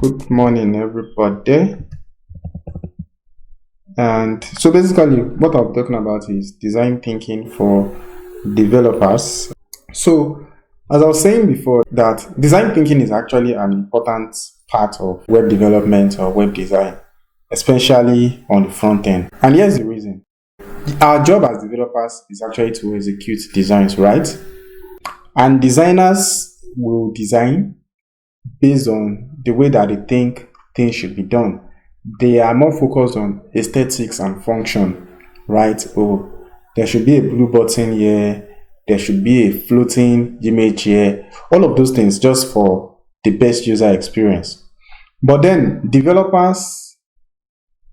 Good morning, everybody. And so basically, what I'm talking about is design thinking for developers. So, as I was saying before, that design thinking is actually an important part of web development or web design, especially on the front end. And here's the reason: our job as developers is actually to execute designs, right? And designers will design based on the way that they think things should be done. They are more focused on aesthetics and function, right? Oh, there should be a blue button here, there should be a floating image here, all of those things just for the best user experience. But then developers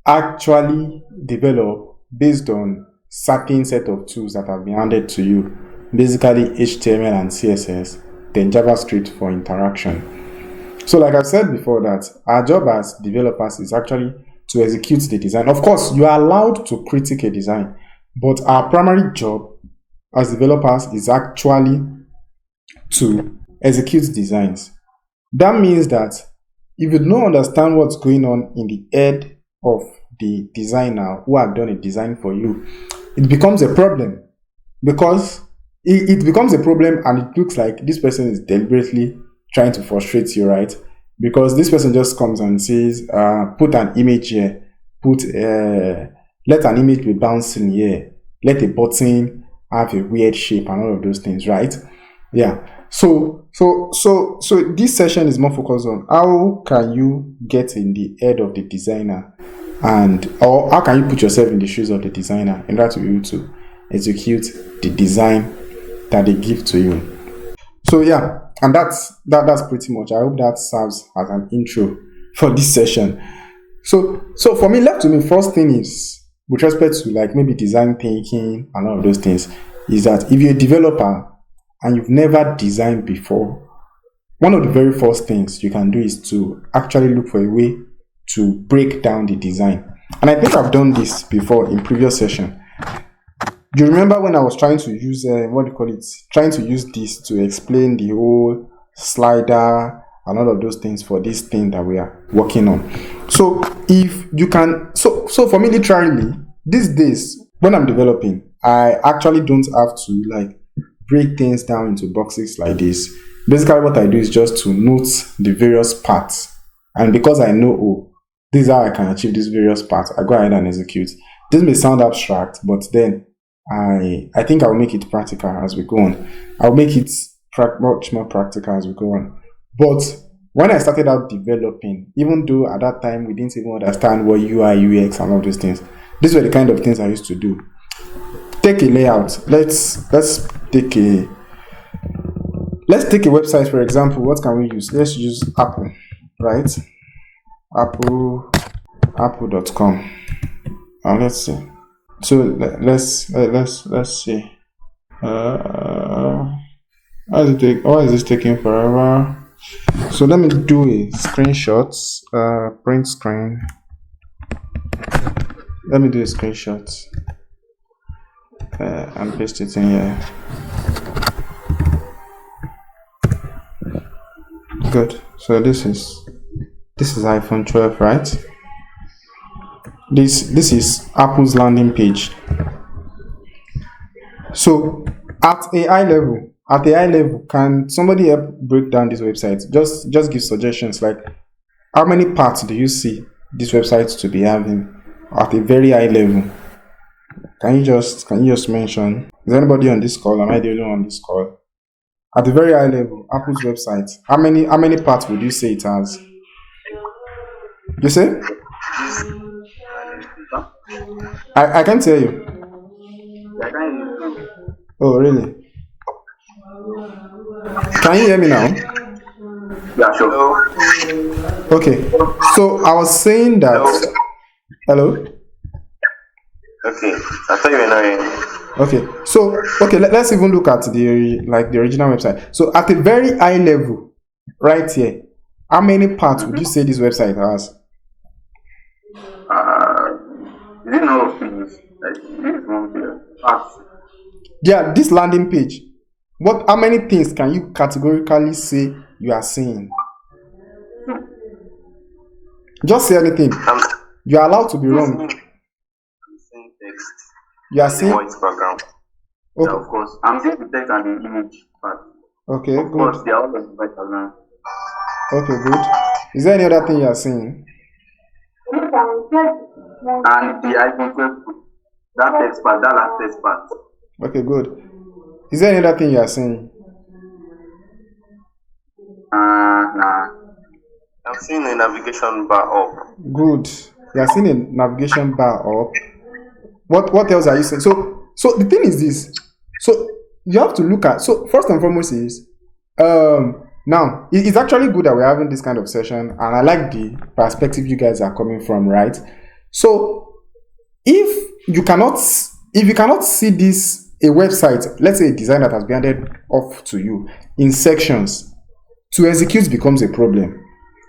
actually develop based on certain set of tools that have been handed to you, basically HTML and CSS, then JavaScript for interaction. So like I've said before, that our job as developers is actually to execute the design. Of course, you are allowed to critique a design, but our primary job as developers is actually to execute designs. That means that if you don't understand what's going on in the head of the designer who have done a design for you, it becomes a problem, because it becomes a problem and it looks like this person is deliberately trying to frustrate you, right? Because this person just comes and says, put an image here, let an image be bouncing here, let a button have a weird shape and all of those things, right? Yeah. So this session is more focused on how can you get in the head of the designer, or how can you put yourself in the shoes of the designer in order to be able to execute the design that they give to you. So yeah, and that's pretty much. I hope that serves as an intro for this session. So for me, left to me, first thing is, with respect to like maybe design thinking and all of those things, is that if you're a developer and you've never designed before, one of the very first things you can do is to actually look for a way to break down the design. And I think I've done this before in previous session. Do you remember when I was trying to use trying to use this to explain the whole slider and all of those things for this thing that we are working on? So if you can, so for me, literally these days when I'm developing, I actually don't have to like break things down into boxes like this. Basically what I do is just to note the various parts, and because I know, oh, this is how I can achieve these various parts, I go ahead and execute. This may sound abstract, but then I think I'll make it practical as we go on. I'll make it much more practical as we go on. But when I started out developing, even though at that time we didn't even understand what UI, UX and all those things, these were the kind of things I used to do. Take a layout. Let's take a website, for example. What can we use? Let's use Apple, right? Apple.com. And let's see. So let's see. Why is this taking forever? So let me do a screenshot. Print screen. Let me do a screenshot and paste it in here. Good. So this is iPhone 12, right? This is Apple's landing page. So at a high level, can somebody help break down this website? Just give suggestions, like how many parts do you see this website to be having at a very high level? Can you just mention? Is anybody on this call? Am I the only one on this call? At a very high level, Apple's website, how many parts would you say it has? You say? I can't hear you. Oh, really? Can you hear me now? Yeah, sure. Okay. So I was saying that. Hello? Okay. I thought you were not hearing. Okay. So let's even look at the original website. So at a very high level, right here, how many parts would you say this website has? Is it no things? Like parts. Yeah, this landing page. How many things can you categorically say you are seeing? Just say anything. I'm You are allowed to be wrong. seeing text You are and the saying voice background. Yeah, okay. of course. I'm seeing the text and the image part. Okay, Of good. course, they are all on the voice background. Okay, good. Is there any other thing you are saying? And the iPhone 12, that text part, that last text part. Okay, good. Is there any other thing you are saying? Nah. I'm seeing a navigation bar up. Good. You are seeing a navigation bar up. What else are you saying? So the thing is this. So you have to look at. So first and foremost is now it's actually good that we're having this kind of session, and I like the perspective you guys are coming from, right? So if you cannot see this a website, let's say a design that has been handed off to you in sections, to execute becomes a problem.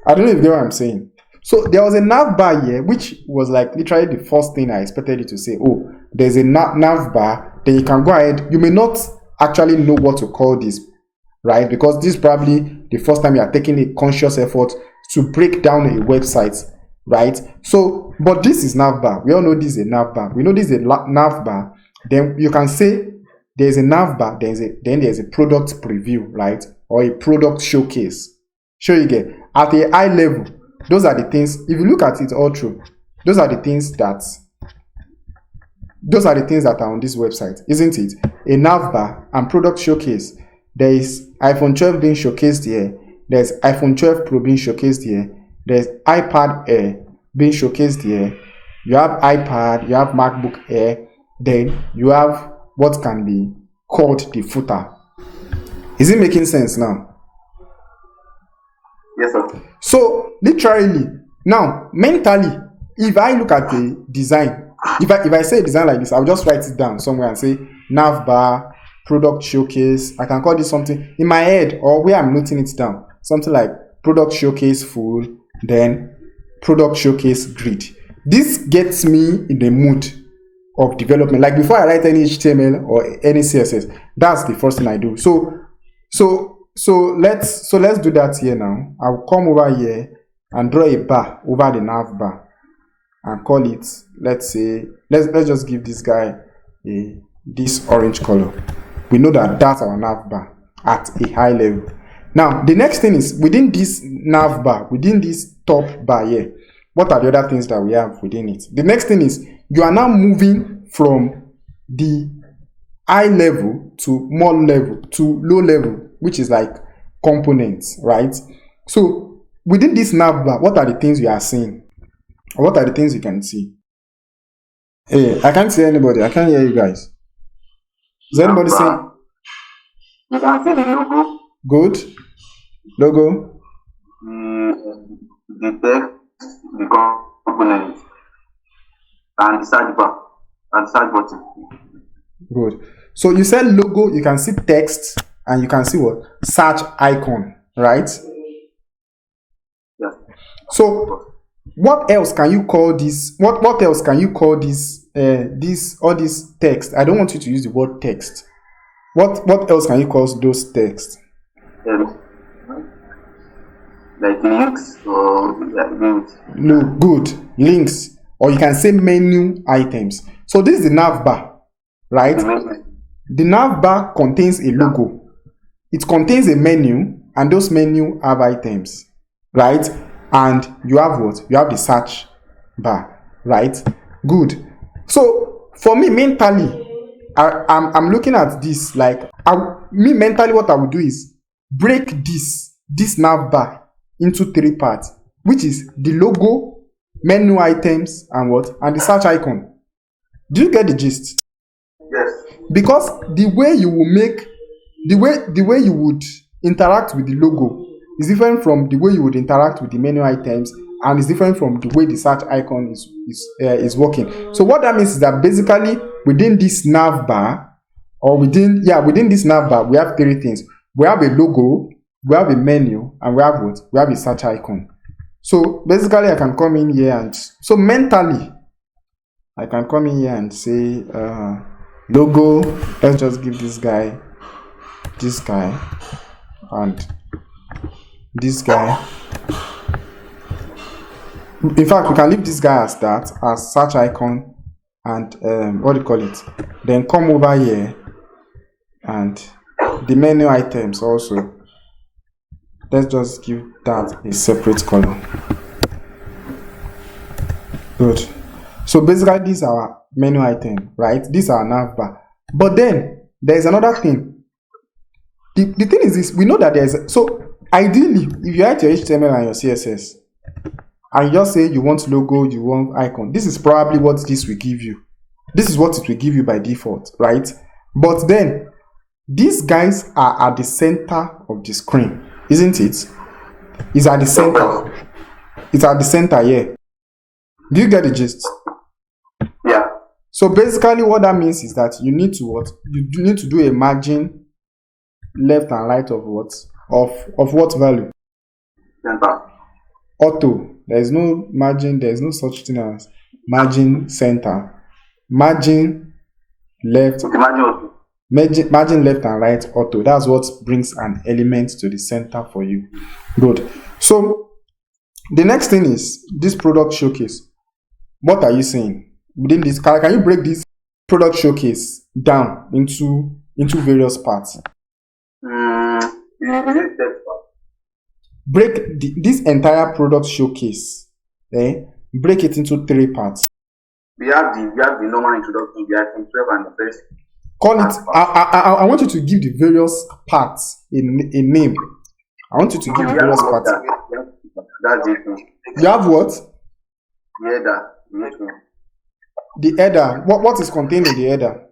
I don't know if you get what I'm saying. So there was a nav bar here, which was like literally the first thing I expected you to say. Oh, there's a nav bar. Then you can go ahead. You may not actually know what to call this, right? Because this is probably the first time you are taking a conscious effort to break down a website, right? So, but this is nav bar. We all know this is a nav bar. We know this is a nav bar. Then you can say there's a nav bar. Then there's a product preview, right? Or a product showcase. Sure, you get at a high level. Those are the things. If you look at it all through, those are the things that are on this website, isn't it? A nav bar and product showcase. There is iPhone 12 being showcased here. There's iPhone 12 Pro being showcased here. There's iPad Air being showcased here. You have iPad, you have MacBook Air. Then you have what can be called the footer. Is it making sense now? Yes, sir. So literally, now mentally, if I look at the design, if I say a design like this, I'll just write it down somewhere and say nav bar, product showcase. I can call this something in my head or where I'm noting it down. Something like product showcase full, then product showcase grid. This gets me in the mood of development. Like before I write any HTML or any CSS, that's the first thing I do. So let's do that here now. I'll come over here and draw a bar over the nav bar and call it, let's say, let's just give this guy this orange color. We know that that's our nav bar at a high level. Now the next thing is within this nav bar, within this top bar here, what are the other things that we have within it? The next thing is you are now moving from the high level to more level to low level, which is like components, right? So within this nav bar, what are the things you are seeing? Or what are the things you can see? Hey, I can't see anybody. I can't hear you guys. Is anybody saying? You can see the logo. Good. Logo. The text, the component, and the search bar, and search button. Good. So you said logo, you can see text, and you can see what? Search icon, right? Yeah. So what else can you call this? What else can you call this? This text. I don't want you to use the word text. What else can you call those text? Like links or links. No, good. Links. Or you can say menu items. So this is the nav bar, right? The nav bar contains a logo. It contains a menu, and those menu have items, right? And you have what? You have the search bar, right? Good. So for me mentally, I'm looking at this like mentally what I would do is break this nav bar into 3 parts, which is the logo, menu items, and what? And the search icon. Do you get the gist? Yes. Because the way you will make the way you would interact with the logo is different from the way you would interact with the menu items, and it's different from the way the search icon is working. So what that means is that basically within this nav bar, or within this nav bar, we have 3 things. We have a logo, we have a menu, and we have what? We have a search icon. So basically I can come in here and so mentally I can come in here and say logo, let's just give this guy, and this guy. In fact, we can leave this guy as that, as search icon, and what do you call it? Then come over here and the menu items also. Let's just give that a separate color. Good. So basically, these are our menu item, right? These are nav bar. But then there's another thing. The thing is this: we know that so ideally, if you write your HTML and your CSS, and you just say you want logo, you want icon, this is probably what this will give you. This is what it will give you by default, right? But then these guys are at the center of the screen, isn't it? It's at the center. It's at the center here. Do you get the gist? Yeah. So basically what that means is that you need to what? You need to do a margin left and right of what? Of what value? Center. Auto. There is no margin, there is no such thing as margin center. Margin left. Okay, Margin left and right auto. That's what brings an element to the center for you. Good. So the next thing is this product showcase. What are you saying within this? Can you break this product showcase down into various parts? Break this entire product showcase. Break it into 3 parts. We have the normal introduction, the item 12, and the first. Call it. I want you to give the various parts a name. I want you to give the various parts. That's it. You have what? The header. The header. What is contained in the header?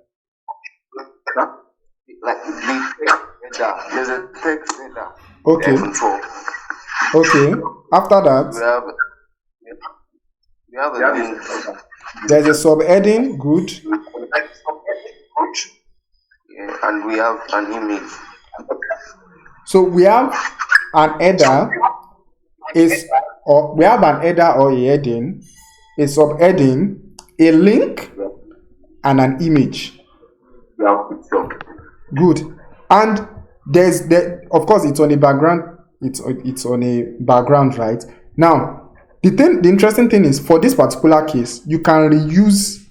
Like the header. There's a text header. Okay. Okay. After that, we have a link. There's a subheading. Good. Yeah, and we have an image. So we have an header. We have an header or a heading, a subheading, a link, and an image. Yeah. Good. And of course it's on a background. It's on a background, right? Now, the interesting thing is for this particular case, you can reuse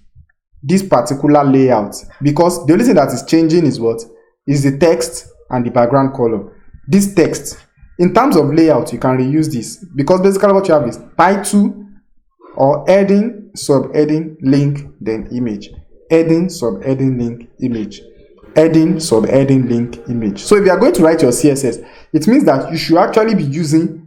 this particular layout because the only thing that is changing is what? Is the text and the background color. This text, in terms of layout, you can reuse this because basically what you have is title or heading, subheading, link, then image. Heading, subheading, link, image. Heading, subheading, link, image. So if you are going to write your CSS, it means that you should actually be using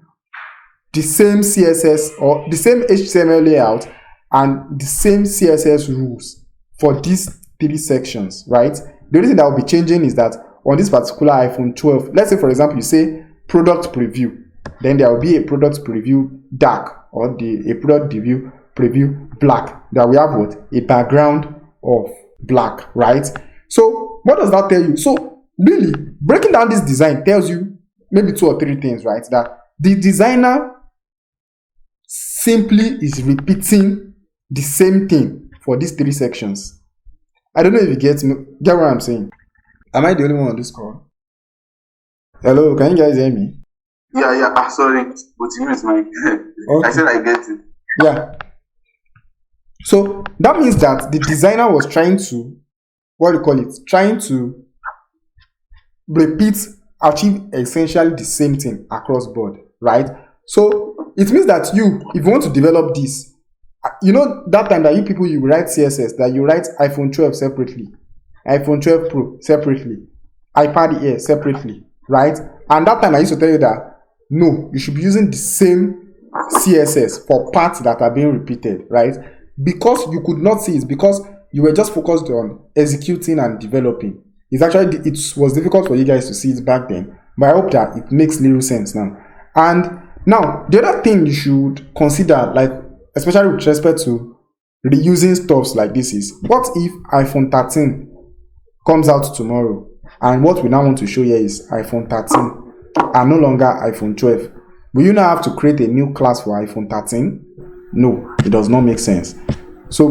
the same CSS or the same HTML layout and the same CSS rules for these 3 sections, right? The only thing that will be changing is that on this particular iPhone 12, let's say for example you say product preview, then there will be a product preview dark or a product preview black. That we have what? A background of black, right? So what does that tell you? So really breaking down this design tells you maybe 2 or 3 things, right? That the designer simply is repeating the same thing for these 3 sections. I don't know if you get what I'm saying. Am I the only one on this call? Hello, can you guys hear me? Yeah. Sorry, but you is my. Okay. I said I get it. Yeah. So that means that the designer was trying to, trying to achieve essentially the same thing across board, right? So it means that if you want to develop this, you know that time that you write CSS, that you write iPhone 12 separately, iPhone 12 Pro separately, iPad Air separately, right? And that time I used to tell you that no, you should be using the same CSS for parts that are being repeated, right? Because you could not see it, because you were just focused on executing and developing. It was difficult for you guys to see it back then, but I hope that it makes little sense now. And now the other thing you should consider, like especially with respect to reusing stuffs like this, is what if iPhone 13 comes out tomorrow and what we now want to show here is iPhone 13 and no longer iPhone 12? Will you now have to create a new class for iPhone 13? No, it does not make sense. So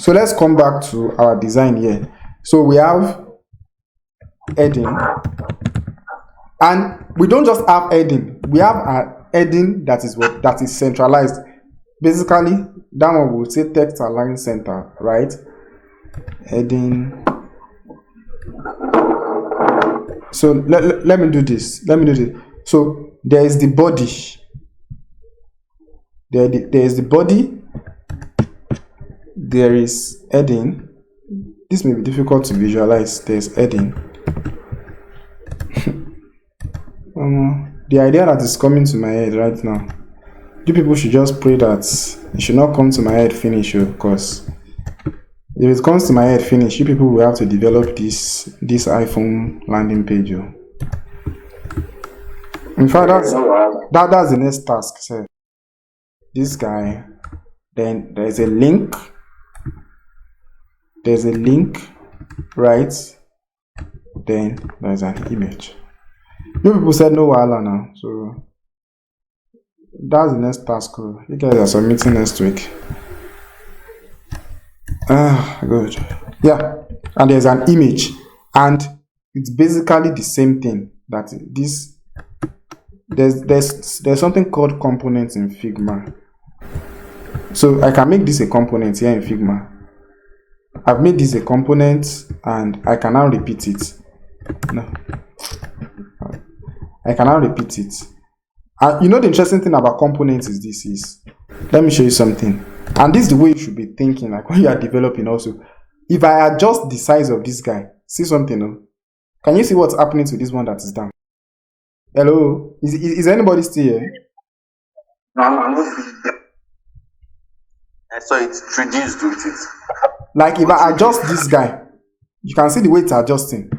let's come back to our design here. So we have heading, and we don't just have heading. We have a heading that is centralized. basically that one will say text align center, right? Heading. So let me do this. So there is the body. There is the body. There is heading. This may be difficult to visualize. There's heading. The idea that is coming to my head right now. You people should just pray that it should not come to my head finish, because if it comes to my head finish, you people will have to develop this iPhone landing page. In fact, that's the next task. So, this guy, then there's a link. Right? Then there's an image. You people said no wahala now, so that's the next task. You guys are submitting next week. Good. Yeah, and there's an image, and it's basically the same thing. That this there's something called components in Figma. So I can make this a component here in Figma. I've made this a component, and I can now repeat it. No, I can now repeat it. You know the interesting thing about components is this. Let me show you something. And this is the way you should be thinking, like when you are developing also. If I adjust the size of this guy, see something, no? Can you see what's happening to this one that is down? Hello? Is anybody still here? No, I'm not. So it's reduced with it. Like if I adjust this guy, you can see the way it's adjusting.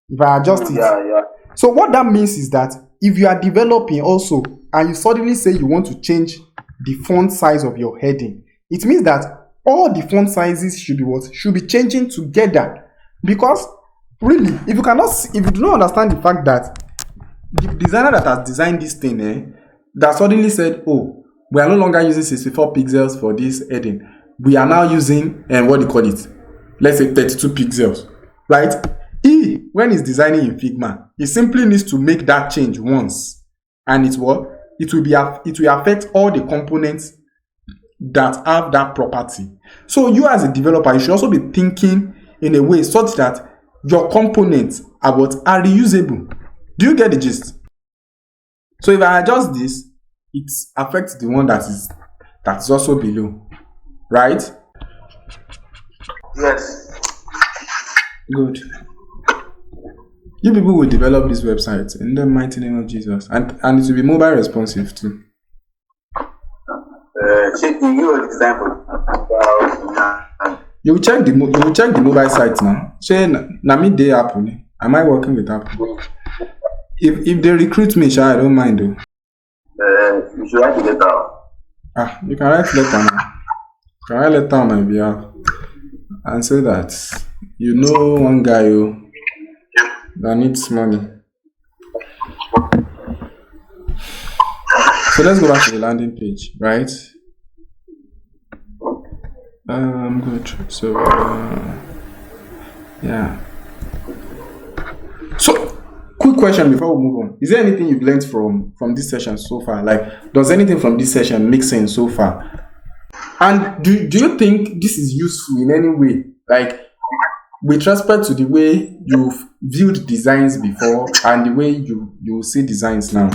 If I adjust it. Yeah. So what that means is that if you are developing also, and you suddenly say you want to change the font size of your heading, it means that all the font sizes should be changing together. Because really, if you do not understand the fact that the designer that has designed this thing, that suddenly said, oh, we are no longer using 64 pixels for this heading. We are now using let's say 32 pixels, right? When he's designing in Figma, he simply needs to make that change once, and it will affect all the components that have that property. So you as a developer, you should also be thinking in a way such that your components are reusable. Do you get the gist? So if I adjust this, it affects the one that is also below, right? Yes. Good. You people will develop this website in the mighty name of Jesus, and it will be mobile responsive too. You will check the mobile site now. Say na me dey Apple. Am I working with Apple? If they recruit me, I don't mind though. You should write a letter. You can write letter now. You can write letter on my behalf and say that you know one guy that needs money. So let's go back to the landing page, right? Good. So yeah. So quick question before we move on. Is there anything you've learned from this session so far? Like, does anything from this session make sense so far? And do you think this is useful in any way? Like, with respect to the way you've viewed designs before and the way you see designs now?